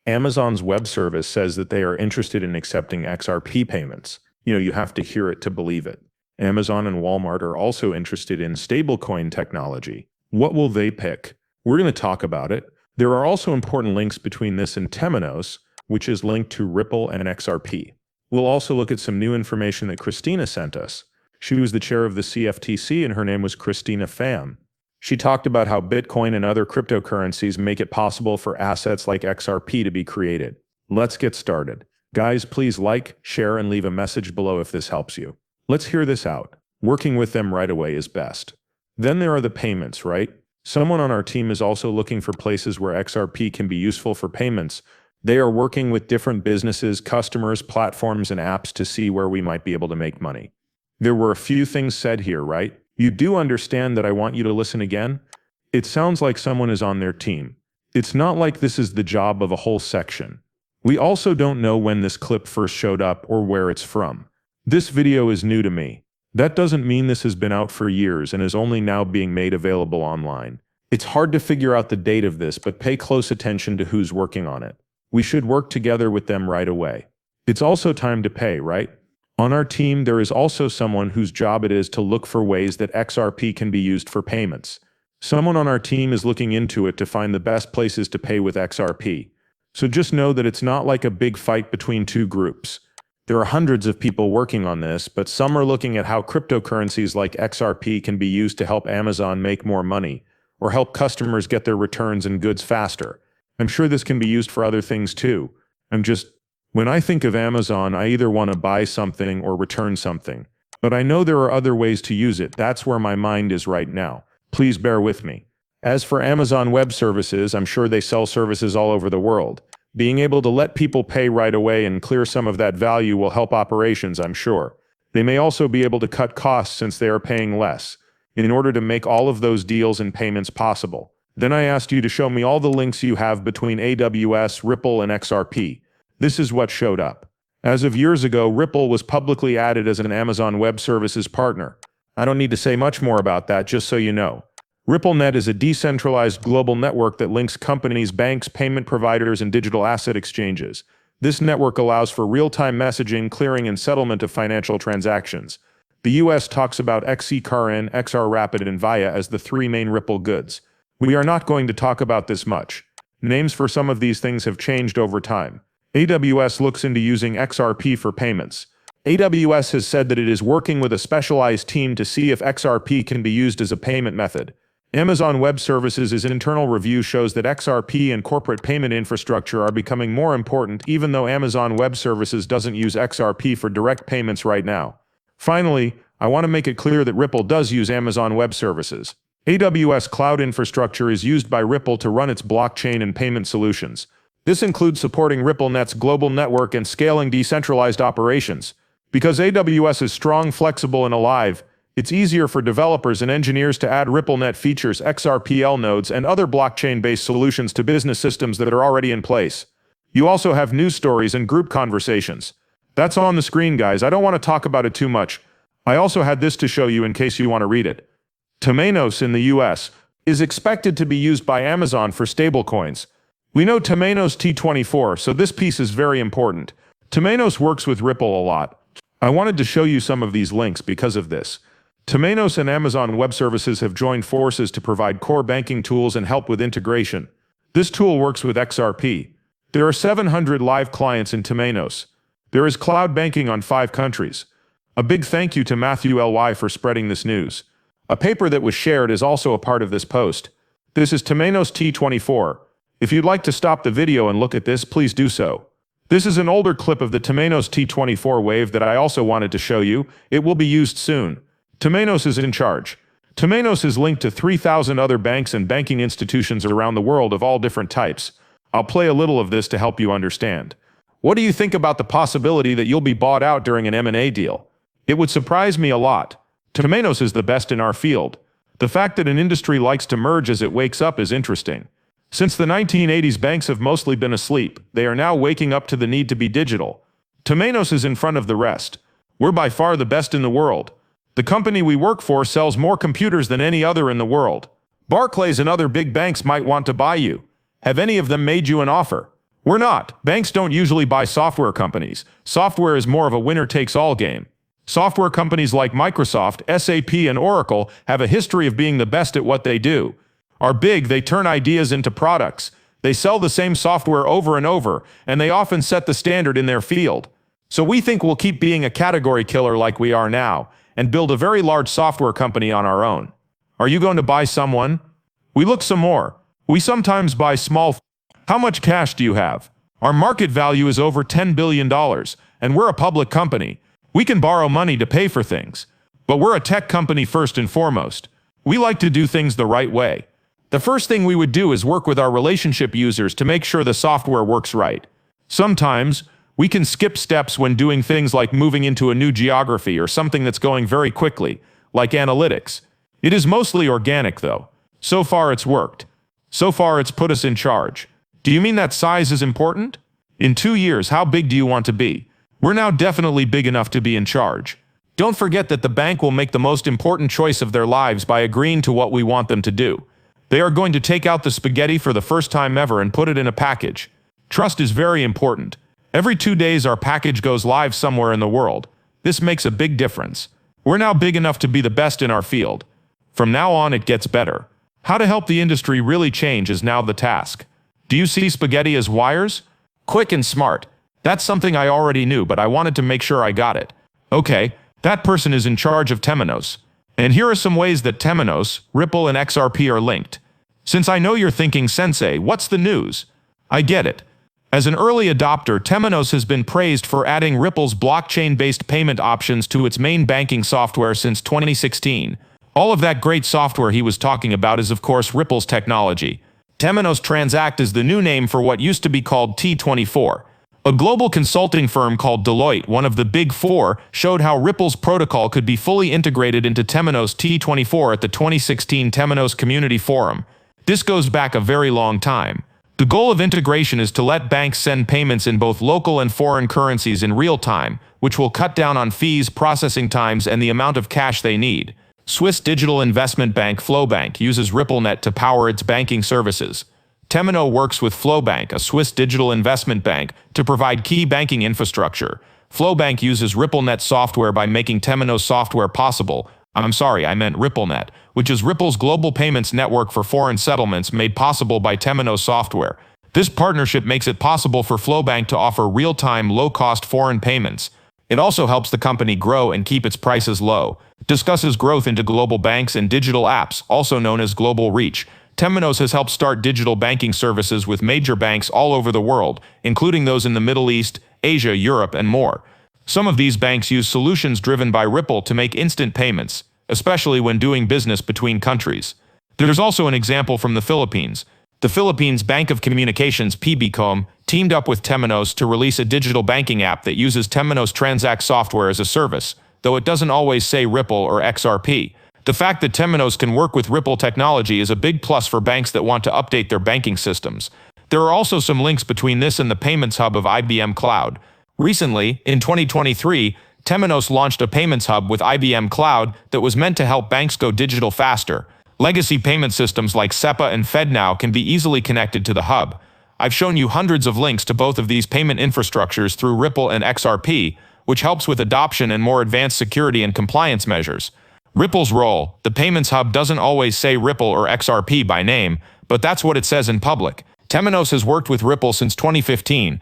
Amazon's web service says that they are interested in accepting XRP payments. You have to hear it to believe it. Amazon and Walmart are also interested in stablecoin technology. What will they pick? We're going to talk about it. There are also important links between this and Temenos, which is linked to Ripple and XRP. We'll also look at some new information that Christina sent us. She was the chair of the CFTC and her name was Christina Pham. She talked about how Bitcoin and other cryptocurrencies make it possible for assets like XRP to be created. Let's get started. Guys, please like, share, and leave a message below if this helps you. Let's hear this out. Working with them right away is best. Then there are the payments, right? Someone on our team is also looking for places where XRP can be useful for payments. They are working with different businesses, customers, platforms, and apps to see where we might be able to make money. There were a few things said here, right? You do understand that I want you to listen again? It sounds like someone is on their team. It's not like this is the job of a whole section. We also don't know when this clip first showed up or where it's from. This video is new to me. That doesn't mean this has been out for years and is only now being made available online. It's hard to figure out the date of this, but pay close attention to who's working on it. We should work together with them right away. It's also time to pay, right? On our team, there is also someone whose job it is to look for ways that XRP can be used for payments. Someone on our team is looking into it to find the best places to pay with XRP. So just know that it's not like a big fight between two groups. There are hundreds of people working on this, but some are looking at how cryptocurrencies like XRP can be used to help Amazon make more money, or help customers get their returns and goods faster. I'm sure this can be used for other things too. When I think of Amazon, I either want to buy something or return something. But I know there are other ways to use it. That's where my mind is right now. Please bear with me. As for Amazon Web Services, I'm sure they sell services all over the world. Being able to let people pay right away and clear some of that value will help operations, I'm sure. They may also be able to cut costs since they are paying less, in order to make all of those deals and payments possible. Then I asked you to show me all the links you have between AWS, Ripple, and XRP. This is what showed up. As of years ago, Ripple was publicly added as an Amazon Web Services partner. I don't need to say much more about that, just so you know. RippleNet is a decentralized global network that links companies, banks, payment providers, and digital asset exchanges. This network allows for real-time messaging, clearing, and settlement of financial transactions. The US talks about xrp, xrp, and Via as the three main Ripple goods. We are not going to talk about this much. Names for some of these things have changed over time. AWS looks into using XRP for payments. AWS has said that it is working with a specialized team to see if XRP can be used as a payment method. Amazon Web Services' internal review shows that XRP and corporate payment infrastructure are becoming more important even though Amazon Web Services doesn't use XRP for direct payments right now. Finally, I want to make it clear that Ripple does use Amazon Web Services. AWS cloud infrastructure is used by Ripple to run its blockchain and payment solutions. This includes supporting RippleNet's global network and scaling decentralized operations. Because AWS is strong, flexible, and alive, it's easier for developers and engineers to add RippleNet features, XRPL nodes, and other blockchain-based solutions to business systems that are already in place. You also have news stories and group conversations. That's on the screen, guys. I don't want to talk about it too much. I also had this to show you in case you want to read it. Temenos in the US is expected to be used by Amazon for stablecoins. We know Temenos T24, so this piece is very important. Temenos works with Ripple a lot. I wanted to show you some of these links because of this. Temenos and Amazon Web Services have joined forces to provide core banking tools and help with integration. This tool works with XRP. There are 700 live clients in Temenos. There is cloud banking on 5 countries. A big thank you to Matthew Ly for spreading this news. A paper that was shared is also a part of this post. This is Temenos T24. If you'd like to stop the video and look at this, please do so. This is an older clip of the Temenos T24 wave that I also wanted to show you. It will be used soon. Temenos is in charge. Temenos is linked to 3,000 other banks and banking institutions around the world of all different types. I'll play a little of this to help you understand. What do you think about the possibility that you'll be bought out during an M&A deal? It would surprise me a lot. Temenos is the best in our field. The fact that an industry likes to merge as it wakes up is interesting. Since the 1980s, banks have mostly been asleep. They are now waking up to the need to be digital. Temenos is in front of the rest. We're by far the best in the world. The company we work for sells more computers than any other in the world. Barclays and other big banks might want to buy you. Have any of them made you an offer? We're not. Banks don't usually buy software companies. Software is more of a winner-takes-all game. Software companies like Microsoft, SAP, and Oracle have a history of being the best at what they do. Are big, they turn ideas into products. They sell the same software over and over, and they often set the standard in their field. So we think we'll keep being a category killer like we are now, and build a very large software company on our own. Are you going to buy someone? We look some more. We sometimes buy small. How much cash do you have? Our market value is over $10 billion, and we're a public company. We can borrow money to pay for things. But we're a tech company first and foremost. We like to do things the right way. The first thing we would do is work with our relationship users to make sure the software works right. Sometimes, we can skip steps when doing things like moving into a new geography or something that's going very quickly, like analytics. It is mostly organic, though. So far it's worked. So far it's put us in charge. Do you mean that size is important? In 2 years, how big do you want to be? We're now definitely big enough to be in charge. Don't forget that the bank will make the most important choice of their lives by agreeing to what we want them to do. They are going to take out the spaghetti for the first time ever and put it in a package. Trust is very important. Every 2 days our package goes live somewhere in the world. This makes a big difference. We're now big enough to be the best in our field. From now on it gets better. How to help the industry really change is now the task. Do you see spaghetti as wires? Quick and smart. That's something I already knew, but I wanted to make sure I got it. Okay, that person is in charge of Temenos. And here are some ways that Temenos, Ripple, and XRP are linked. Since I know you're thinking, Sensei, what's the news? I get it. As an early adopter, Temenos has been praised for adding Ripple's blockchain-based payment options to its main banking software since 2016. All of that great software he was talking about is of course Ripple's technology. Temenos Transact is the new name for what used to be called T24. A global consulting firm called Deloitte, one of the big four, showed how Ripple's protocol could be fully integrated into Temenos T24 at the 2016 Temenos Community Forum. This goes back a very long time. The goal of integration is to let banks send payments in both local and foreign currencies in real time, which will cut down on fees, processing times, and the amount of cash they need. Swiss digital investment bank Flowbank uses RippleNet to power its banking services. Temenos works with Flowbank, a Swiss digital investment bank, to provide key banking infrastructure. Flowbank uses RippleNet software by making Temenos software possible. I'm sorry, I meant RippleNet, which is Ripple's global payments network for foreign settlements made possible by Temenos software. This partnership makes it possible for Flowbank to offer real-time, low-cost foreign payments. It also helps the company grow and keep its prices low. Discusses growth into global banks and digital apps, also known as global reach. Temenos has helped start digital banking services with major banks all over the world, including those in the Middle East, Asia, Europe, and more. Some of these banks use solutions driven by Ripple to make instant payments, especially when doing business between countries. There's also an example from the Philippines. The Philippines Bank of Communications PBCom teamed up with Temenos to release a digital banking app that uses Temenos Transact software as a service, though it doesn't always say Ripple or XRP. The fact that Temenos can work with Ripple technology is a big plus for banks that want to update their banking systems. There are also some links between this and the payments hub of IBM Cloud. Recently, in 2023, Temenos launched a payments hub with IBM Cloud that was meant to help banks go digital faster. Legacy payment systems like SEPA and FedNow can be easily connected to the hub. I've shown you hundreds of links to both of these payment infrastructures through Ripple and XRP, which helps with adoption and more advanced security and compliance measures. Ripple's role: the payments hub doesn't always say Ripple or XRP by name, but that's what it says in public. Temenos has worked with Ripple since 2015,